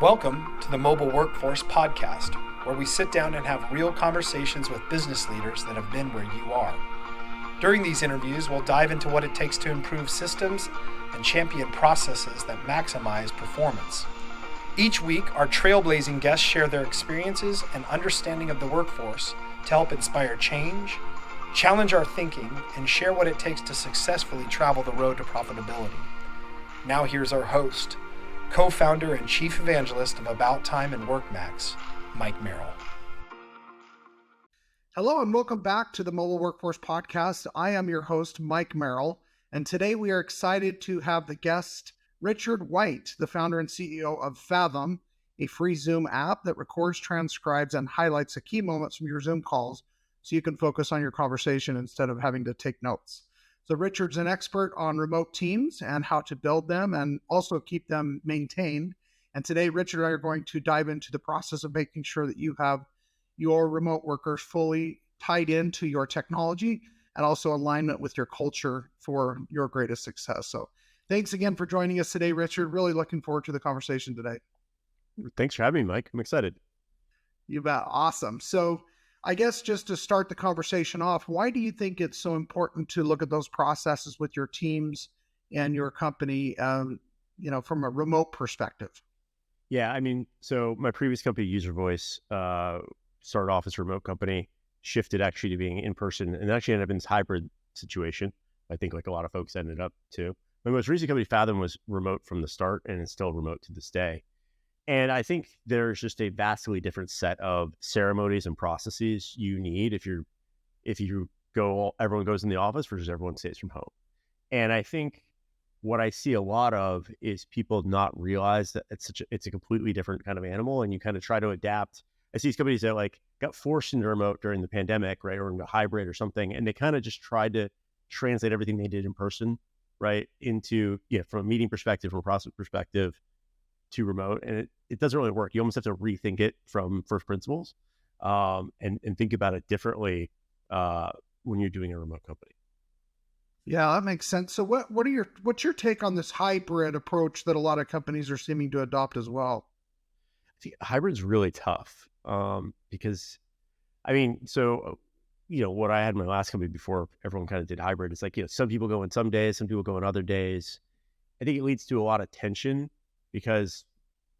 Welcome to the Mobile Workforce Podcast, where we sit down and have real conversations with business leaders that have been where you are. During these interviews, we'll dive into what it takes to improve systems and champion processes that maximize performance. Each week, our trailblazing guests share their experiences and understanding of the workforce to help inspire change, challenge our thinking, and share what it takes to successfully travel the road to profitability. Now here's our host, co-founder and chief evangelist of About Time and WorkMax, Mike Merrill. Hello and welcome back to the Mobile Workforce Podcast. I am your host, Mike Merrill, and today we are excited to have the guest, Richard White, the founder and CEO of Fathom, a free Zoom app that records, transcribes, and highlights the key moments from your Zoom calls so you can focus on your conversation instead of having to take notes. So Richard's an expert on remote teams and how to build them and also keep them maintained. And today, Richard and I are going to dive into the process of making sure that you have your remote workers fully tied into your technology and also alignment with your culture for your greatest success. So thanks again for joining us today, Richard. Really looking forward to the conversation today. Thanks for having me, Mike. I'm excited. You bet. Awesome. So I guess just to start the conversation off, why do you think it's so important to look at those processes with your teams and your company, from a remote perspective? Yeah, so my previous company, User Voice, started off as a remote company, shifted actually to being in person, and actually ended up in this hybrid situation. I think like a lot of folks ended up too. My most recent company, Fathom, was remote from the start and is still remote to this day. And I think there's just a vastly different set of ceremonies and processes you need if you go, everyone goes in the office versus everyone stays from home. And I think what I see a lot of is people not realize that it's a completely different kind of animal, and you kind of try to adapt. I see these companies that like got forced into remote during the pandemic, right, or into hybrid or something, and they kind of just tried to translate everything they did in person, right, into, from a meeting perspective, from a process perspective, to remote, and it doesn't really work. You almost have to rethink it from first principles, and think about it differently when you're doing a remote company. Yeah, that makes sense. So what's your take on this hybrid approach that a lot of companies are seeming to adopt as well? See, hybrid's really tough because, what I had in my last company before everyone kind of did hybrid, it's like, some people go in some days, some people go in other days. I think it leads to a lot of tension because,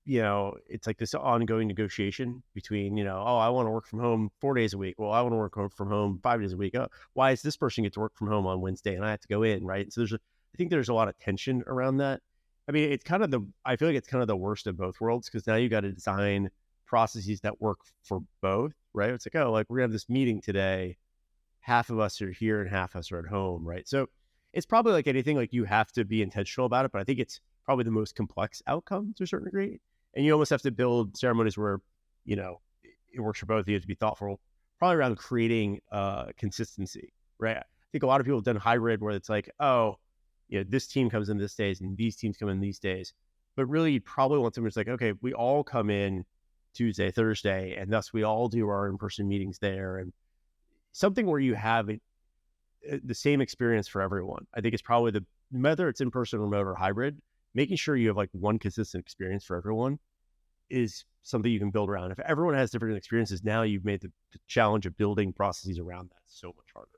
it's like this ongoing negotiation between, I want to work from home 4 days a week. Well, I want to work from home 5 days a week. Oh, why does this person get to work from home on Wednesday and I have to go in, right? So I think there's a lot of tension around that. I feel like it's kind of the worst of both worlds, because now you got to design processes that work for both, right? It's like, we're gonna have this meeting today. Half of us are here and half of us are at home, right? So it's probably like anything, like you have to be intentional about it, but I think it's probably the most complex outcome to a certain degree. And you almost have to build ceremonies where, it works for both of you to be thoughtful, probably around creating consistency, right? I think a lot of people have done hybrid where it's like, this team comes in this days and these teams come in these days. But really, you probably want someone who's like, okay, we all come in Tuesday, Thursday, and thus we all do our in-person meetings there. And something where you have the same experience for everyone. I think it's probably whether it's in-person, remote, or hybrid, making sure you have like one consistent experience for everyone is something you can build around. If everyone has different experiences, now you've made the challenge of building processes around that so much harder.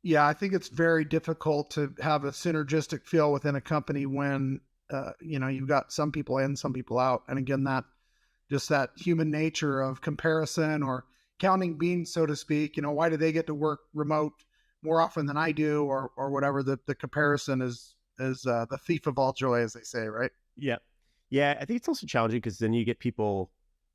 Yeah, I think it's very difficult to have a synergistic feel within a company when, you've got some people in, some people out. And again, that human nature of comparison or counting beans, so to speak, why do they get to work remote more often than I do, or whatever. The comparison is the thief of all joy, as they say, right? Yeah. Yeah. I think it's also challenging because then you get people,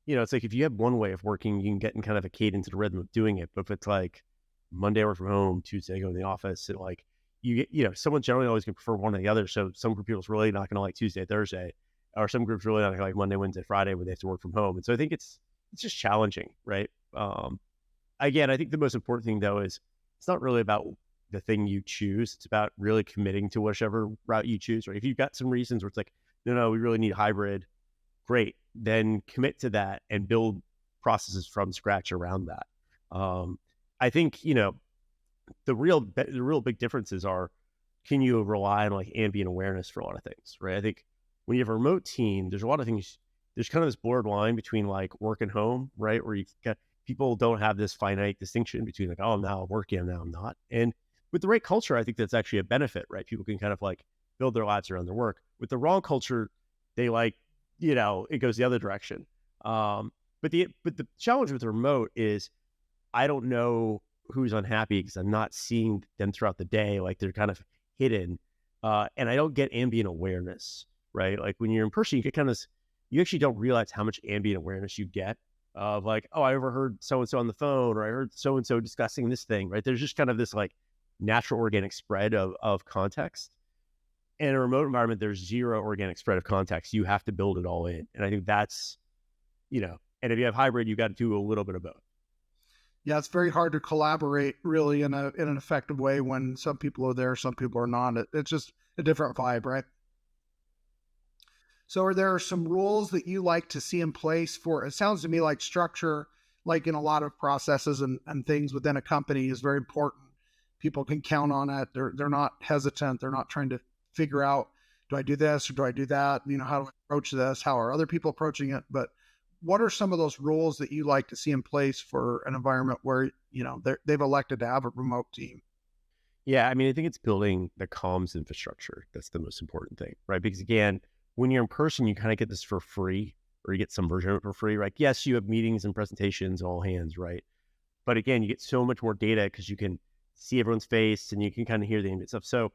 it's like if you have one way of working, you can get in kind of a cadence and a rhythm of doing it. But if it's like Monday work from home, Tuesday go in the office, and like you get, someone generally always can prefer one or the other. So some group of people's really not going to like Tuesday, Thursday, or some groups really not going to like Monday, Wednesday, Friday, where they have to work from home. And so I think it's just challenging, right? Again, I think the most important thing though is it's not really about the thing you choose. It's about really committing to whichever route you choose, right? If you've got some reasons where it's like, no, we really need hybrid, great. Then commit to that and build processes from scratch around that. I think, the real big differences are, can you rely on like ambient awareness for a lot of things, right? I think when you have a remote team, there's a lot of things there's kind of this blurred line between like work and home, right? Where you got people don't have this finite distinction between like, oh, now I'm working, now I'm not. And with the right culture, I think that's actually a benefit, right? People can kind of like build their lives around their work. With the wrong culture, they like, it goes the other direction. But the challenge with remote is I don't know who's unhappy because I'm not seeing them throughout the day. Like they're kind of hidden. And I don't get ambient awareness, right? Like when you're in person, you get you actually don't realize how much ambient awareness you get of like, oh, I overheard so-and-so on the phone, or I heard so-and-so discussing this thing, right? There's just kind of this like natural organic spread of context. In a remote environment, there's zero organic spread of context. You have to build it all in. And I think that's, and if you have hybrid, you got to do a little bit of both. Yeah, it's very hard to collaborate really in an effective way when some people are there, some people are not. It's just a different vibe, right? So are there some rules that you like to see in place for, it sounds to me like structure, like in a lot of processes and things within a company is very important. People can count on it. They're not hesitant. They're not trying to figure out, do I do this or do I do that? How do I approach this? How are other people approaching it? But what are some of those rules that you like to see in place for an environment where, they've elected to have a remote team? Yeah, I mean, I think it's building the comms infrastructure. That's the most important thing, right? Because again, when you're in person, you kind of get this for free, or you get some version of it for free, right? Yes, you have meetings and presentations, all hands, right? But again, you get so much more data because you can see everyone's face and you can kind of hear the ambient stuff. So,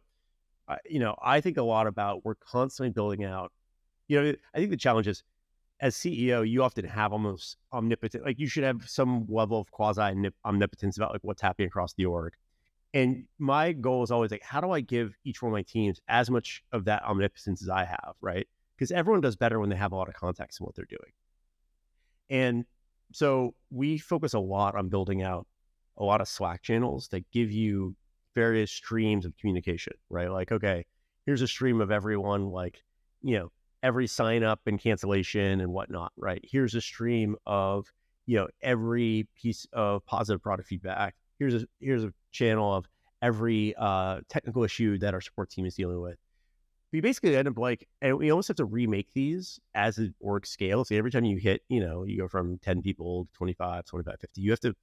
I think a lot about we're constantly building out. I think the challenge is, as CEO, you often have almost omnipotent, like you should have some level of quasi omnipotence about like what's happening across the org. And my goal is always like, how do I give each one of my teams as much of that omnipotence as I have, right? Because everyone does better when they have a lot of context in what they're doing. And so we focus a lot on building out a lot of Slack channels that give you various streams of communication, right? Like, okay, here's a stream of everyone, like, every sign up and cancellation and whatnot, right? Here's a stream of, every piece of positive product feedback. Here's a channel of every technical issue that our support team is dealing with. We basically end up like, and we almost have to remake these as the org scale. So every time you hit, you go from 10 people to 25, 50, you have to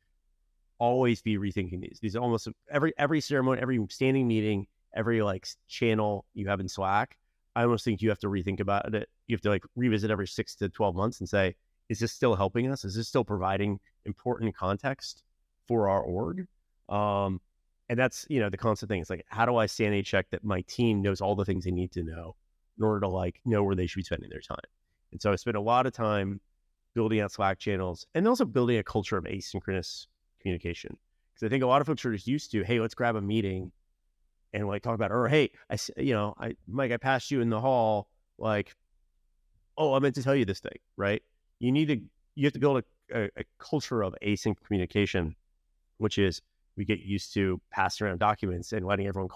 always be rethinking these. These are almost every ceremony, every standing meeting, every like channel you have in Slack. I almost think you have to rethink about it. You have to like revisit every 6 to 12 months and say, is this still helping us? Is this still providing important context for our org? And that's, the constant thing. It's like, how do I sanity check that my team knows all the things they need to know in order to like know where they should be spending their time? And so I spent a lot of time building out Slack channels and also building a culture of asynchronous communication. Because I think a lot of folks are just used to, hey, let's grab a meeting and like talk about, or hey, Mike, I passed you in the hall. Like, oh, I meant to tell you this thing, right? You have to build a culture of async communication, which is we get used to passing around documents and letting everyone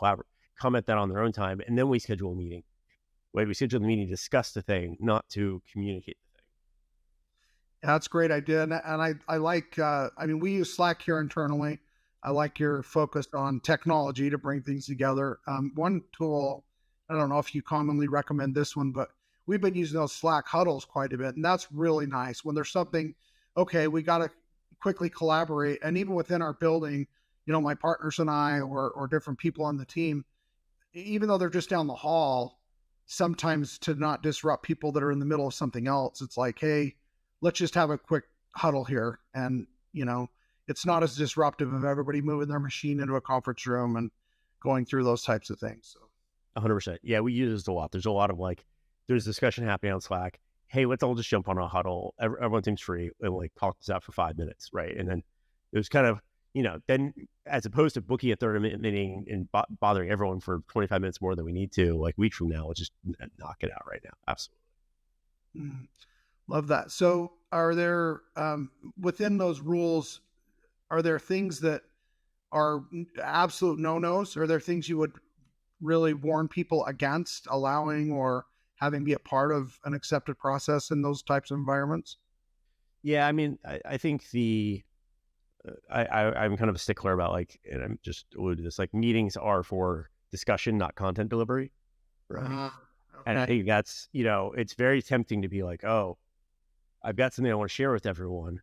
comment that on their own time. And then we schedule a meeting. We schedule the meeting to discuss the thing, not to communicate the thing. That's a great idea. And I like, we use Slack here internally. I like your focus on technology to bring things together. One tool, I don't know if you commonly recommend this one, but we've been using those Slack huddles quite a bit. And that's really nice when there's something, okay, we got to quickly collaborate. And even within our building, my partners and I, or different people on the team, even though they're just down the hall, sometimes to not disrupt people that are in the middle of something else, it's like, hey, let's just have a quick huddle here. And, it's not as disruptive of everybody moving their machine into a conference room and going through those types of things. So 100%. Yeah, we use this a lot. There's a lot of like, there's discussion happening on Slack. Hey, let's all just jump on a huddle. Everyone seems free and like talk this out for 5 minutes, right? And then it was kind of, then as opposed to booking a 30-minute meeting and bothering everyone for 25 minutes more than we need to, like a week from now, let's just knock it out right now. Absolutely. Love that. So are there, within those rules, are there things that are absolute no-nos? Are there things you would really warn people against allowing or having be a part of an accepted process in those types of environments? Yeah, I mean, I think I'm kind of a stickler about like, and I'm just alluded to this, like meetings are for discussion, not content delivery. Right. Okay. And I think that's, it's very tempting to be like, oh, I've got something I want to share with everyone.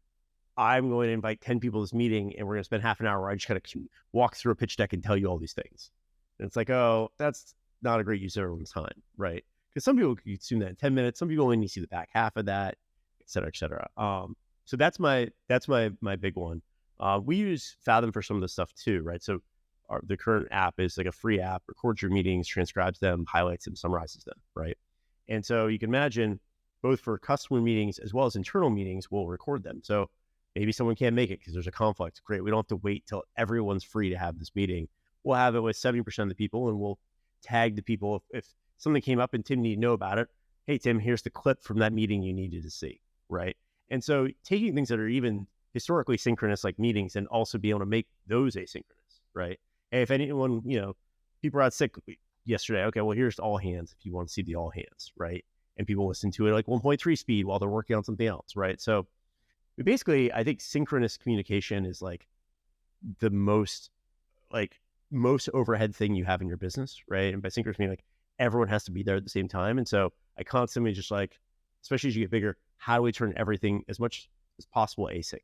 I'm going to invite 10 people to this meeting, and we're going to spend half an hour where I just kind of walk through a pitch deck and tell you all these things. And it's like, oh, that's not a great use of everyone's time, right? Because some people can consume that in 10 minutes. Some people only need to see the back half of that, et cetera, et cetera. So that's my big one. We use Fathom for some of this stuff too, right? So the current app is like a free app, records your meetings, transcribes them, highlights them, summarizes them, right? And so you can imagine both for customer meetings as well as internal meetings, we'll record them. So maybe someone can't make it because there's a conflict. Great. We don't have to wait till everyone's free to have this meeting. We'll have it with 70% of the people, and we'll tag the people. If something came up and Tim needed to know about it, hey, Tim, here's the clip from that meeting you needed to see, right? And so taking things that are even historically synchronous, like meetings, and also be able to make those asynchronous, right? Hey, if anyone, people are out sick yesterday, okay, well, here's all hands if you want to see the all hands, right? And people listen to it like 1.3 speed while they're working on something else, right? So basically, I think synchronous communication is like the most overhead thing you have in your business, right? And by synchronous, I mean like everyone has to be there at the same time. And so I constantly just like, especially as you get bigger, how do we turn everything as much as possible async,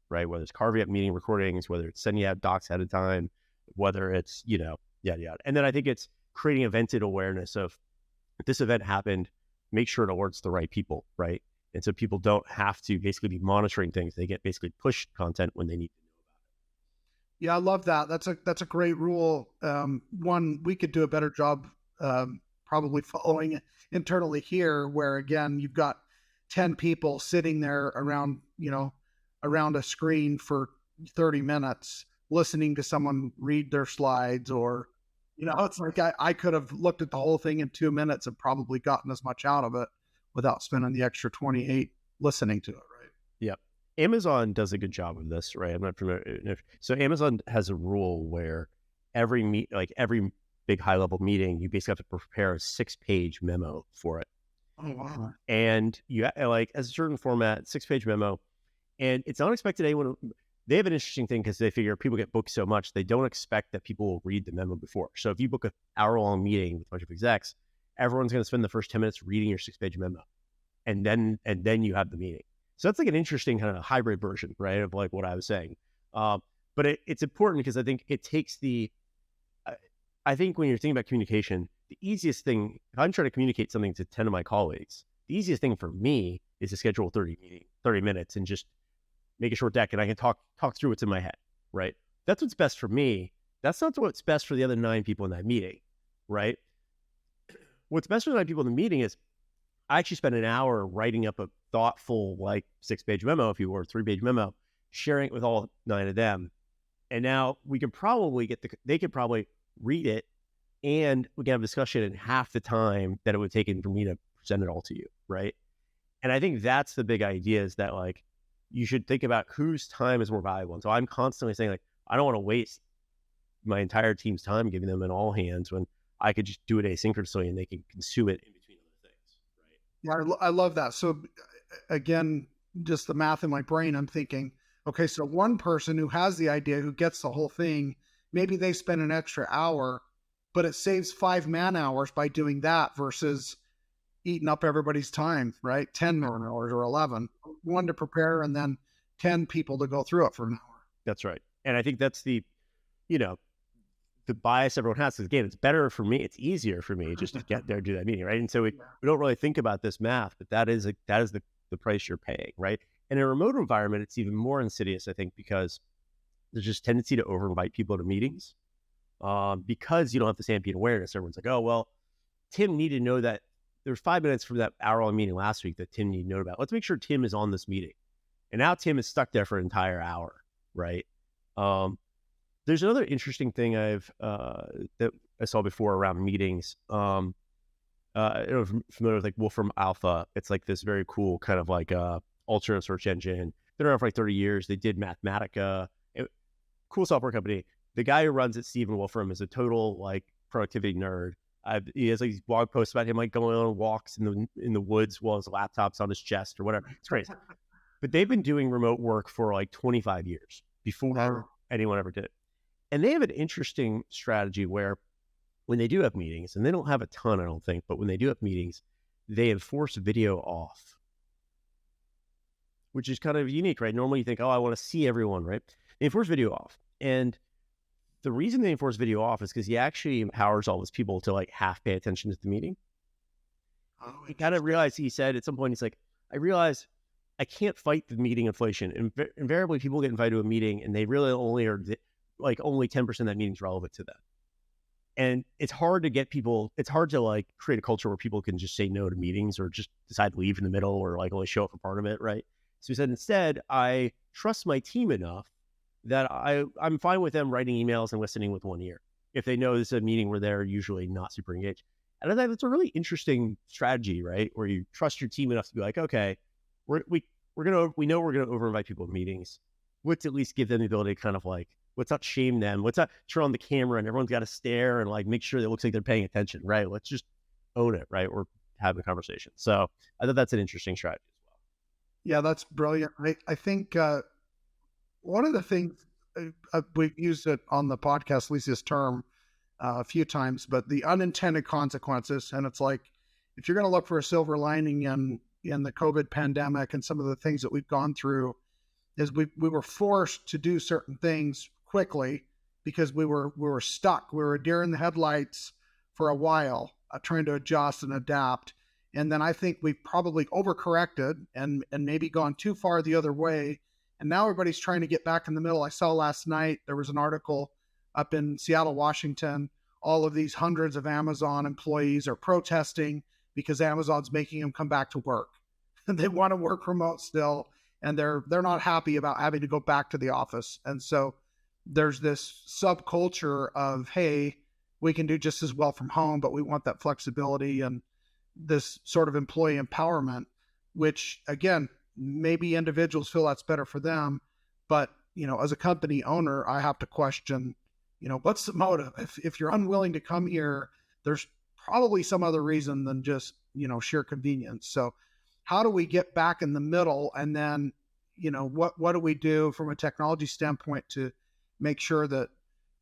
right? Whether it's carving up meeting recordings, whether it's sending out docs ahead of time, whether it's, yada, yada. And then I think it's creating a vented awareness of if this event happened, make sure it alerts the right people, right? And so people don't have to basically be monitoring things. They get basically pushed content when they need to know about it. Yeah, I love that. That's a great rule. One, we could do a better job probably following internally here, where again, you've got 10 people sitting there around a screen for 30 minutes, listening to someone read their slides, or, it's like I could have looked at the whole thing in 2 minutes and probably gotten as much out of it without spending the extra 28 listening to it, right? Yep. Amazon does a good job of this, right? I'm not familiar. So Amazon has a rule where every big high level meeting, you basically have to prepare a 6-page memo for it. Oh, wow. And you like as a certain format, 6-page memo. And it's not expected anyone, they have an interesting thing because they figure people get booked so much, they don't expect that people will read the memo before. So if you book an hour-long meeting with a bunch of execs, everyone's going to spend the first 10 minutes reading your 6-page memo. And then you have the meeting. So that's like an interesting kind of hybrid version, right? Of like what I was saying. But it's important because I think it takes I think when you're thinking about communication, the easiest thing, if I'm trying to communicate something to 10 of my colleagues, the easiest thing for me is to schedule 30 minutes and just make a short deck and I can talk through what's in my head, right? That's what's best for me. That's not what's best for the other 9 people in that meeting, right? What's best for the 9 people in the meeting is I actually spent an hour writing up a thoughtful, like 6-page memo, if you were, 3-page memo, sharing it with all 9 of them. And now we can probably they could probably read it and we can have a discussion in half the time that it would take for me to present it all to you, right? And I think that's the big idea, is that like, you should think about whose time is more valuable. And so I'm constantly saying like, I don't want to waste my entire team's time giving them an all hands when I could just do it asynchronously and they can consume it in between other things, right? Yeah, I love that. So again, just the math in my brain, I'm thinking, okay, so one person who has the idea, who gets the whole thing, maybe they spend an extra hour, but it saves 5 man hours by doing that versus eating up everybody's time, right? 10 man hours or 11, one to prepare and then 10 people to go through it for an hour. That's right. And I think that's the bias everyone has. Because again, it's better for me. It's easier for me just to get there, do that meeting, right? And so we don't really think about this math, but that is the price you're paying, right? And in a remote environment, it's even more insidious, I think, because there's just tendency to over-invite people to meetings because you don't have the same awareness. Everyone's like, oh, well, Tim needed to know that there's 5 minutes from that hour-long meeting last week that Tim needed to know about. Let's make sure Tim is on this meeting. And now Tim is stuck there for an entire hour, right? There's another interesting thing that I saw before around meetings. I don't know if you're familiar with like Wolfram Alpha. It's like this very cool kind of like alternate search engine. Been around for like 30 years. They did Mathematica. Cool software company. The guy who runs it, Stephen Wolfram, is a total like productivity nerd. He has like these blog posts about him like going on walks in the woods while his laptop's on his chest or whatever. It's crazy. But they've been doing remote work for like 25 years before anyone ever did it. And they have an interesting strategy where when they do have meetings, and they don't have a ton, I don't think, but when they do have meetings, they enforce video off. which is kind of unique, right? Normally you think, oh, I want to see everyone, right? They enforce video off. And the reason they enforce video off is because he actually empowers all those people to like half pay attention to the meeting. Oh, He kind of realized, he said at some point, he's like, I realize I can't fight the meeting inflation. Invariably, people get invited to a meeting and they really only are like only 10% of that meeting is relevant to them. And it's hard to get people, it's hard to like create a culture where people can just say no to meetings or just decide to leave in the middle or like only show up for part of it, right? So he said, instead, I trust my team enough that I'm fine with them writing emails and listening with one ear if they know this is a meeting where they're usually not super engaged. And I think that's a really interesting strategy, right? Where you trust your team enough to be like, okay, we know we're gonna over-invite people to meetings. Let's at least give them the ability to kind of like, let's not shame them. Let's not turn on the camera and everyone's got to stare and like make sure that it looks like they're paying attention, right? Let's just own it, right? Or have a conversation. So I thought that's an interesting strategy as well. Yeah, that's brilliant. I think one of the things we've used it on the podcast, at least this term, a few times, but the unintended consequences. And it's like, if you're going to look for a silver lining in the COVID pandemic and some of the things that we've gone through, is we were forced to do certain things quickly because we were stuck. We were a deer in the headlights for a while, trying to adjust and adapt. And then I think we've probably overcorrected and maybe gone too far the other way. And now everybody's trying to get back in the middle. I saw last night, there was an article up in Seattle, Washington. All of these hundreds of Amazon employees are protesting because Amazon's making them come back to work. They want to work remote still, and they're not happy about having to go back to the office. And so there's this subculture of, hey, we can do just as well from home, but we want that flexibility and this sort of employee empowerment, which again, maybe individuals feel that's better for them. But, as a company owner, I have to question, what's the motive? If you're unwilling to come here, there's probably some other reason than just, sheer convenience. So how do we get back in the middle? And then, what do we do from a technology standpoint to make sure that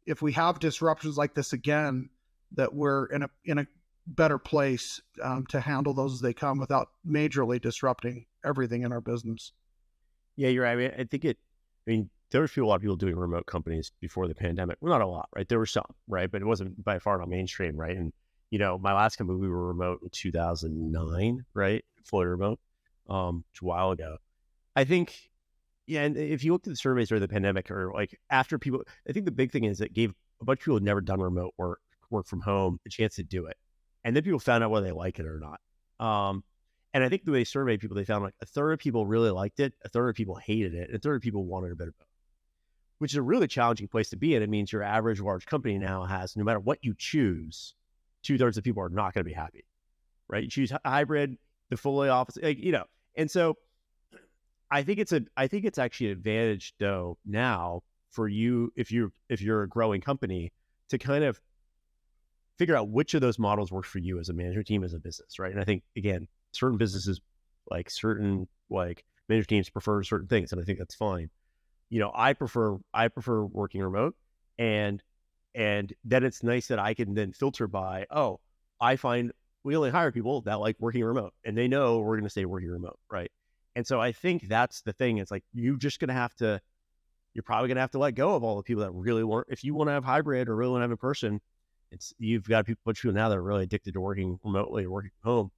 if we have disruptions like this again, that we're in a better place to handle those as they come without majorly disrupting everything in our business? Yeah, you're right. I mean, there were a lot of people doing remote companies before the pandemic. Well, not a lot, right? There were some, right? But it wasn't by far not mainstream, right? And, my last company, we were remote in 2009, right? Fully remote, which a while ago. I think, yeah, and if you look at the surveys during the pandemic or like after people, I think the big thing is it gave a bunch of people who had never done remote work from home a chance to do it. And then people found out whether they like it or not. And I think the way they surveyed people, they found like a third of people really liked it, a third of people hated it, and a third of people wanted a bit of both, which is a really challenging place to be in. It means your average large company now has, no matter what you choose, 2/3 of people are not going to be happy, right? You choose hybrid, the fully office, and so I think it's actually an advantage though now for you if you're a growing company to kind of figure out which of those models work for you as a management team, as a business, right? And I think again, certain businesses certain management teams prefer certain things, and I think that's fine. I prefer working remote, and then it's nice that I can then filter by, I find we only hire people that like working remote, and they know we're going to stay working remote, right? And so I think that's the thing. It's like you're probably going to have to let go of all the people that really want. If you want to have hybrid or really want to have in person, you've got a bunch of people now that are really addicted to working remotely or working from home.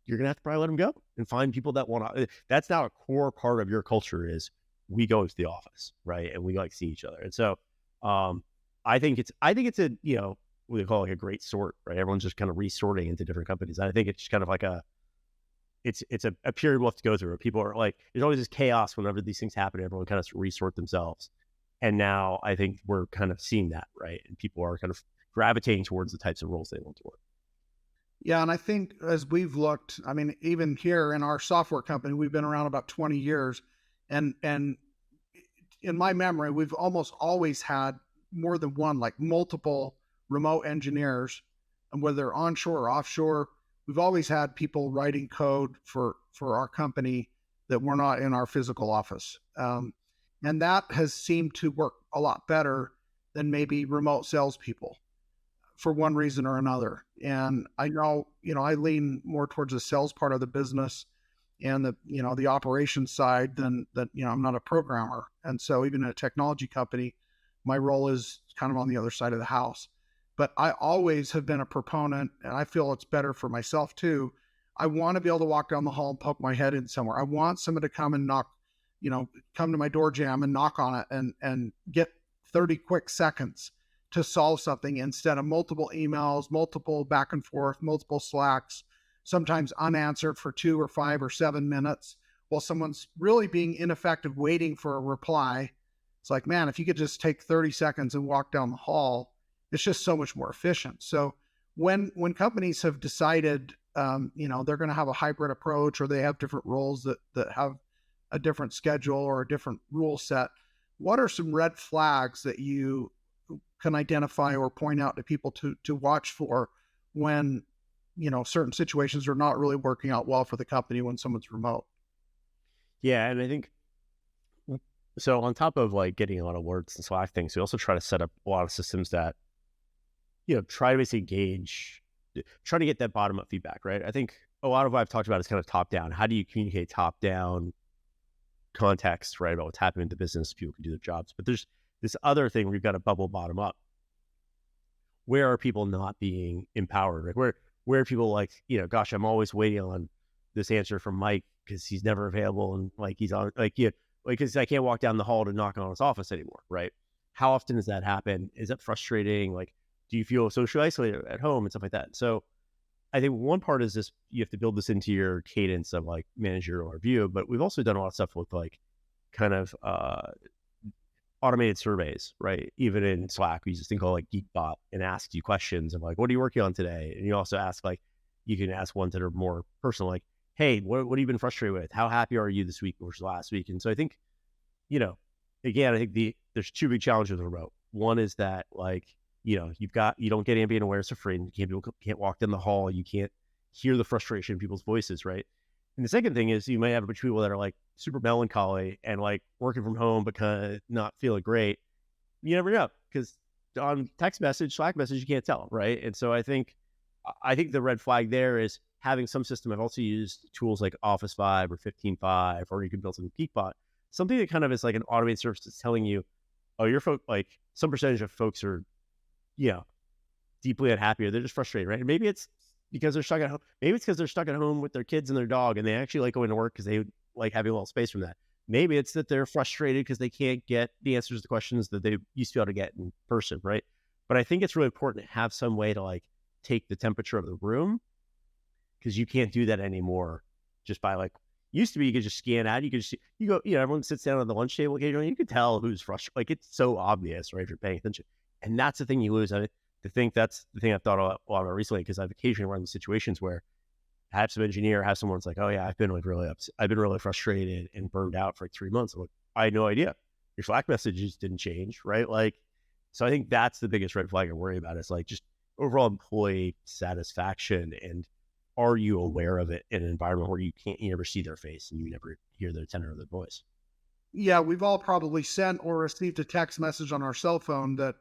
You're going to have to probably let them go and find people that want to. That's now a core part of your culture is we go into the office, right? And we see each other. And so I think it's a, what they call a great sort, right? Everyone's just kind of resorting into different companies. And I think it's just kind of like it's a period we'll have to go through where people are there's always this chaos whenever these things happen. Everyone kind of resort themselves. And now I think we're kind of seeing that, right? And people are kind of gravitating towards the types of roles they want to work. Yeah. And I think as we've looked, even here in our software company, we've been around about 20 years. And in my memory, we've almost always had more than one, multiple remote engineers, and whether they're onshore or offshore, we've always had people writing code for our company that were not in our physical office. And that has seemed to work a lot better than maybe remote salespeople for one reason or another. And I know, I lean more towards the sales part of the business. and the operations side than that. I'm not a programmer. And so even in a technology company, my role is kind of on the other side of the house. But I always have been a proponent, and I feel it's better for myself too. I want to be able to walk down the hall and poke my head in somewhere. I want someone to come and knock, come to my door jamb and knock on it and get 30 quick seconds to solve something instead of multiple emails, multiple back and forth, multiple Slacks, sometimes unanswered for 2 or 5 or 7 minutes while someone's really being ineffective waiting for a reply. It's like, man, if you could just take 30 seconds and walk down the hall, it's just so much more efficient. So when companies have decided, they're going to have a hybrid approach, or they have different roles that have a different schedule or a different rule set, what are some red flags that you can identify or point out to people to watch for when, certain situations are not really working out well for the company when someone's remote? Yeah. And I think, so on top of like getting a lot of alerts and Slack things, we also try to set up a lot of systems that, try to basically try to get that bottom up feedback, right? I think a lot of what I've talked about is kind of top down. How do you communicate top down context, right, about what's happening in the business? People can do their jobs, but there's this other thing where you've got to bubble bottom up. Where are people not being empowered? Like where are people like, gosh, I'm always waiting on this answer from Mike because he's never available, and like he's on because I can't walk down the hall to knock on his office anymore, right? How often does that happen? Is that frustrating? Like, do you feel socially isolated at home and stuff like that? So I think one part is this, you have to build this into your cadence of like managerial review, but we've also done a lot of stuff with like kind of automated surveys, right? Even in Slack, we use this thing called like Geekbot, and asks you questions of like, what are you working on today? And you also ask like, you can ask ones that are more personal, like, hey, what have you been frustrated with? How happy are you this week versus last week? And so I think, again, I think there's 2 big challenges with remote. One is that like, you don't get ambient awareness for free, and people can't walk down the hall. You can't hear the frustration in people's voices, right? And the second thing is you might have a bunch of people that are like super melancholy and like working from home, but kind of not feeling great. You never know, because on text message, Slack message, you can't tell, right? And so I think the red flag there is having some system. I've also used tools like Office 5 or 15.5, or you can build some Geekbot, something that kind of is like an automated service that's telling you, oh, like some percentage of folks are, deeply unhappy, or they're just frustrated, right? And maybe it's because they're stuck at home. Maybe it's because they're stuck at home with their kids and their dog, and they actually like going to work because they like having a little space from that. Maybe it's that they're frustrated because they can't get the answers to the questions that they used to be able to get in person, right? But I think it's really important to have some way to like take the temperature of the room, because you can't do that anymore just by like, used to be you could just scan out, you could just, everyone sits down at the lunch table occasionally, you could tell who's frustrated. Like, it's so obvious, right, if you're paying attention. And that's the thing you lose. I think that's the thing I've thought a lot about recently, because I've occasionally run into situations where I have some engineer, have someone's like, oh yeah, I've been like really upset. I've been really frustrated and burned out for like 3 months. I'm like, I had no idea. Your Slack messages didn't change, right? Like, so I think that's the biggest red flag I worry about, is like just overall employee satisfaction. And are you aware of it in an environment where you never see their face and you never hear their tenor of their voice? Yeah, we've all probably sent or received a text message on our cell phone that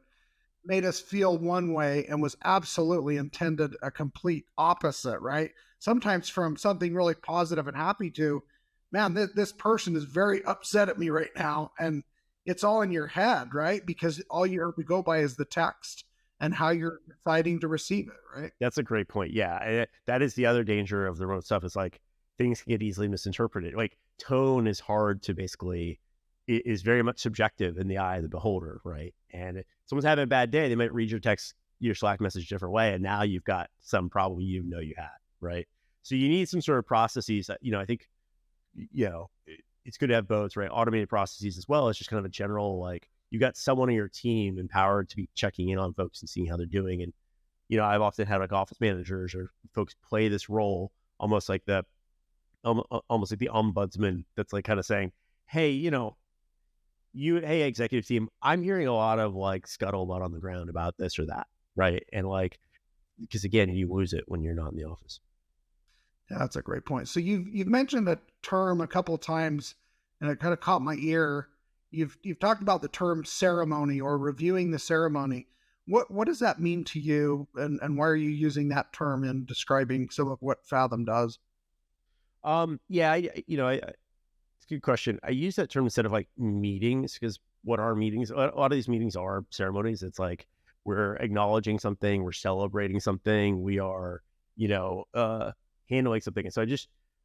made us feel one way and was absolutely intended a complete opposite, right? Sometimes from something really positive and happy to, man, this person is very upset at me right now. And it's all in your head, right? Because all you ever go by is the text and how you're deciding to receive it, right? That's a great point. Yeah. And that is the other danger of the remote stuff, is like things can get easily misinterpreted. Like, tone is hard to basically, it is very much subjective in the eye of the beholder, right? And if someone's having a bad day, they might read your Slack message a different way, and now you've got some problem you didn't know you had, right? So you need some sort of processes that, I think, it's good to have both, right? Automated processes, as well as just kind of a general, like, you got someone on your team empowered to be checking in on folks and seeing how they're doing. And, I've often had like office managers or folks play this role almost like the ombudsman, that's like kind of saying, hey, hey, executive team, I'm hearing a lot of like scuttlebutt on the ground about this or that, right? And like, because again, you lose it when you're not in the office. Yeah, that's a great point. So you've mentioned the term a couple of times, and it kind of caught my ear. You've talked about the term ceremony, or reviewing the ceremony. What does that mean to you, and why are you using that term in describing some of what Fathom does? Yeah, it's a good question. I use that term instead of like meetings because what are meetings? A lot of these meetings are ceremonies. It's like we're acknowledging something, we're celebrating something, we are, you know, handling something. And so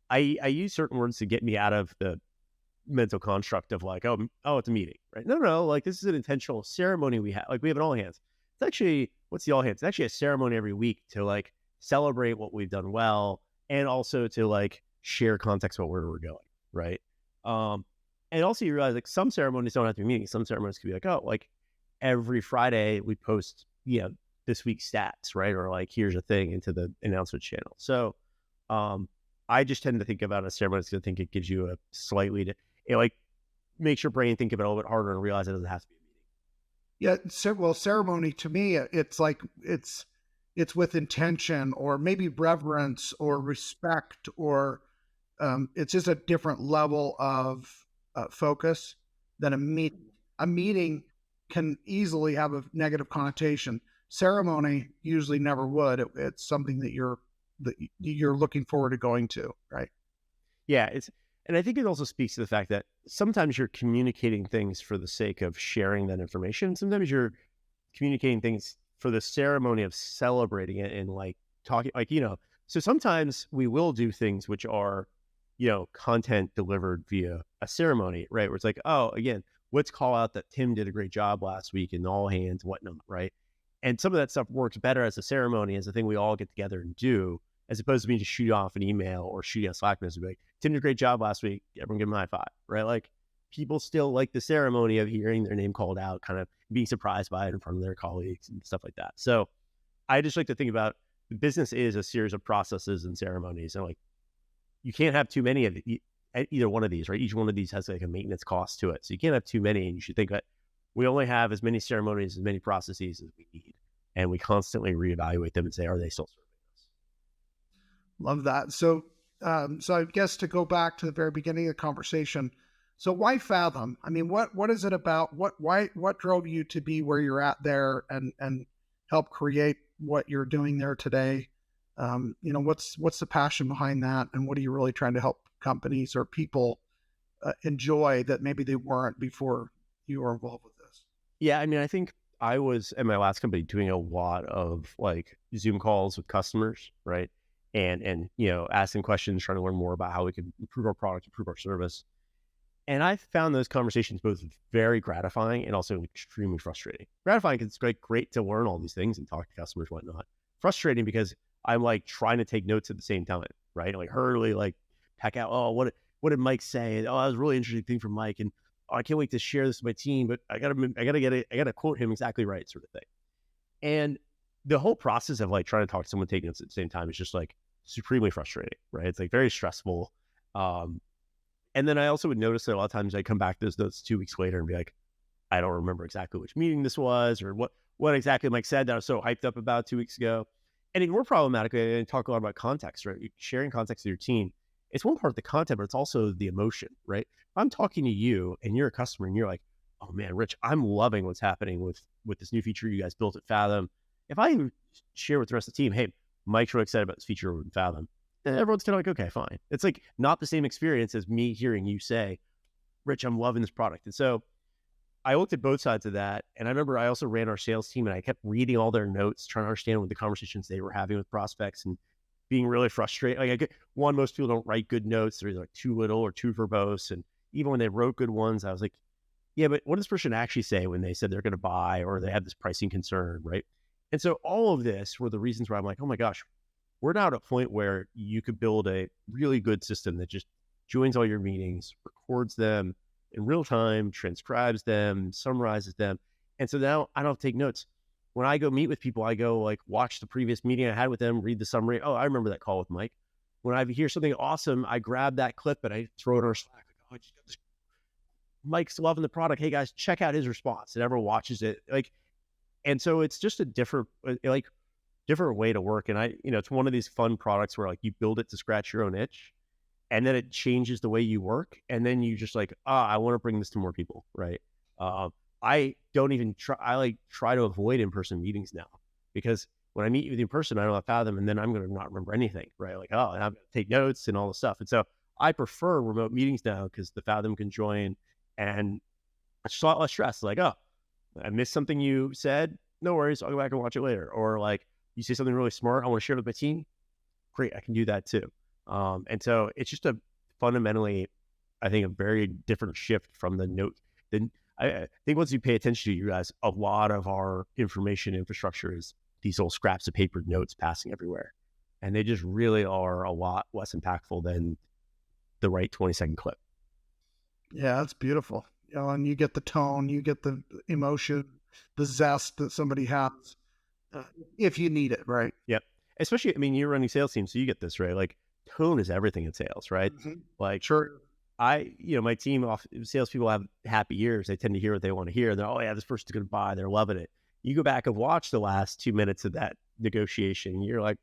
I use certain words to get me out of the mental construct of like, oh, it's a meeting, right? No, like this is an intentional ceremony we have. Like we have an all hands. It's actually, what's the all hands? It's actually a ceremony every week to like celebrate what we've done well and also to like share context about where we're going, right? Um, and also you realize like some ceremonies don't have to be meetings. Some ceremonies could be like, oh, like every Friday we post, this week's stats, right? Or like, here's a thing into the announcement channel. So, I just tend to think about a ceremony because I think it gives you a slightly, it like makes your brain think of it a little bit harder and realize it doesn't have to be a meeting. Yeah, well, ceremony to me, it's like it's with intention or maybe reverence or respect or it's just a different level of focus than a meeting. A meeting can easily have a negative connotation. Ceremony usually never would. It's something that you're looking forward to going to, right? Yeah, and I think it also speaks to the fact that sometimes you're communicating things for the sake of sharing that information. Sometimes you're communicating things for the ceremony of celebrating it and like talking, like, so sometimes we will do things which are, content delivered via a ceremony, right? Where it's like, oh, again, let's call out that Tim did a great job last week in all hands and whatnot, right? And some of that stuff works better as a ceremony, as a thing we all get together and do, as opposed to me just shoot off an email or shooting a Slack message, like, Tim did a great job last week. Everyone give him a high five, right? Like people still like the ceremony of hearing their name called out, kind of being surprised by it in front of their colleagues and stuff like that. So I just like to think about the business is a series of processes and ceremonies. And like, you can't have too many of either one of these, right? Each one of these has like a maintenance cost to it. So you can't have too many. And you should think that we only have as many ceremonies, as many processes as we need. And we constantly reevaluate them and say, are they still serving us? Love that. So, so I guess to go back to the very beginning of the conversation, so why Fathom? I mean, what is it about? What drove you to be where you're at there and help create what you're doing there today? What's the passion behind that, and what are you really trying to help companies or people enjoy that maybe they weren't before you were involved with this? Yeah, I mean, I think I was at my last company doing a lot of like Zoom calls with customers, right? And asking questions, trying to learn more about how we could improve our product, improve our service. And I found those conversations both very gratifying and also extremely frustrating. Gratifying because it's great to learn all these things and talk to customers, whatnot. Frustrating because I'm like trying to take notes at the same time, right? Like hurriedly like pack out, oh, what did Mike say? And, oh, that was a really interesting thing from Mike. And oh, I can't wait to share this with my team, but I gotta quote him exactly right, sort of thing. And the whole process of like trying to talk to someone taking notes at the same time is just like supremely frustrating, right? It's like very stressful. And then I also would notice that a lot of times I come back to those notes 2 weeks later and be like, I don't remember exactly which meeting this was or what exactly Mike said that I was so hyped up about 2 weeks ago. And even more problematically, I talk a lot about context, right? Sharing context with your team. It's one part of the content, but it's also the emotion, right? If I'm talking to you and you're a customer and you're like, oh man, Rich, I'm loving what's happening with this new feature you guys built at Fathom. If I share with the rest of the team, hey, Mike's really excited about this feature with Fathom, then everyone's kind of like, okay, fine. It's like not the same experience as me hearing you say, Rich, I'm loving this product. And so I looked at both sides of that. And I remember I also ran our sales team and I kept reading all their notes, trying to understand what the conversations they were having with prospects and being really frustrated. Like most people don't write good notes. They're either like too little or too verbose. And even when they wrote good ones, I was like, yeah, but what does this person actually say when they said they're going to buy or they have this pricing concern, right? And so all of this were the reasons where I'm like, oh my gosh, we're now at a point where you could build a really good system that just joins all your meetings, records them in real time, transcribes them, summarizes them. And so now I don't have to take notes. When I go meet with people, I go like watch the previous meeting I had with them, read the summary. Oh, I remember that call with Mike. When I hear something awesome, I grab that clip and I throw it on our Slack. Like, oh, I just got this. Mike's loving the product. Hey guys, check out his response. And everyone watches it. And so it's just a different way to work. And it's one of these fun products where like you build it to scratch your own itch and then it changes the way you work. And then you just like, I want to bring this to more people. Right. I don't even try. I try to avoid in-person meetings now because when I meet with you in person, I don't have Fathom, and then I'm going to not remember anything, right? Like, oh, and I'm going to take notes and all the stuff. And so I prefer remote meetings now because the Fathom can join, and it's a lot less stress. Like, oh, I missed something you said. No worries. I'll go back and watch it later. Or like, you say something really smart, I want to share it with my team. Great. I can do that too. And so it's just a fundamentally, I think, a very different shift from the note. I think once you pay attention to you guys, a lot of our information infrastructure is these old scraps of paper notes passing everywhere. And they just really are a lot less impactful than the right 20-second clip. Yeah, that's beautiful. And you get the tone, you get the emotion, the zest that somebody has if you need it, right? Yep. Especially, I mean, you're running sales teams, so you get this, right? Like, tone is everything in sales, right? Like, sure. My team, salespeople have happy ears. They tend to hear what they want to hear. They're, oh yeah, this person's going to buy. They're loving it. You go back and watch the last 2 minutes of that negotiation. You're like,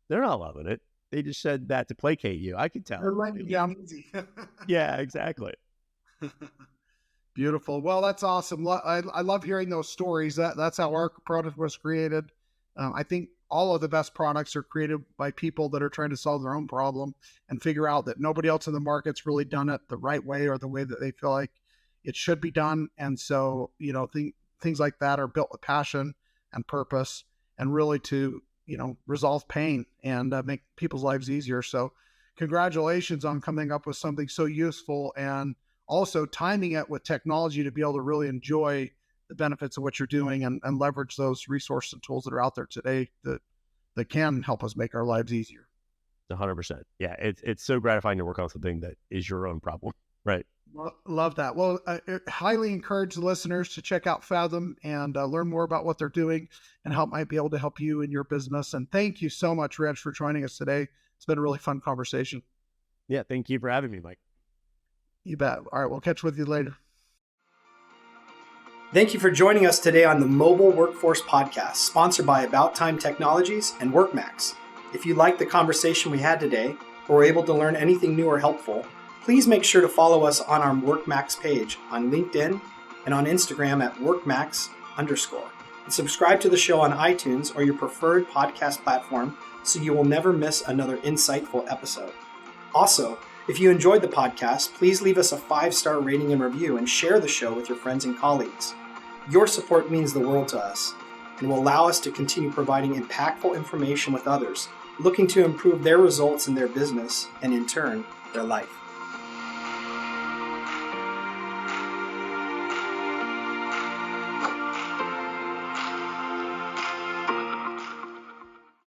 they're not loving it. They just said that to placate you. I can tell. Yeah, easy. Yeah, exactly. Beautiful. Well, that's awesome. I love hearing those stories. That's how our product was created. I think all of the best products are created by people that are trying to solve their own problem and figure out that nobody else in the market's really done it the right way or the way that they feel like it should be done. And so, things like that are built with passion and purpose and really to, resolve pain and make people's lives easier. So congratulations on coming up with something so useful and also timing it with technology to be able to really enjoy the benefits of what you're doing and leverage those resources and tools that are out there today that can help us make our lives easier. 100%. Yeah. It's so gratifying to work on something that is your own problem. Right. Well, love that. Well, I highly encourage the listeners to check out Fathom and learn more about what they're doing and how it might be able to help you in your business. And thank you so much, Reg, for joining us today. It's been a really fun conversation. Yeah. Thank you for having me, Mike. You bet. All right. We'll catch with you later. Thank you for joining us today on the Mobile Workforce Podcast, sponsored by About Time Technologies and WorkMax. If you liked the conversation we had today or were able to learn anything new or helpful, please make sure to follow us on our WorkMax page on LinkedIn and on Instagram at WorkMax_. And subscribe to the show on iTunes or your preferred podcast platform so you will never miss another insightful episode. Also, if you enjoyed the podcast, please leave us a 5-star rating and review and share the show with your friends and colleagues. Your support means the world to us and will allow us to continue providing impactful information with others looking to improve their results in their business and, in turn, their life.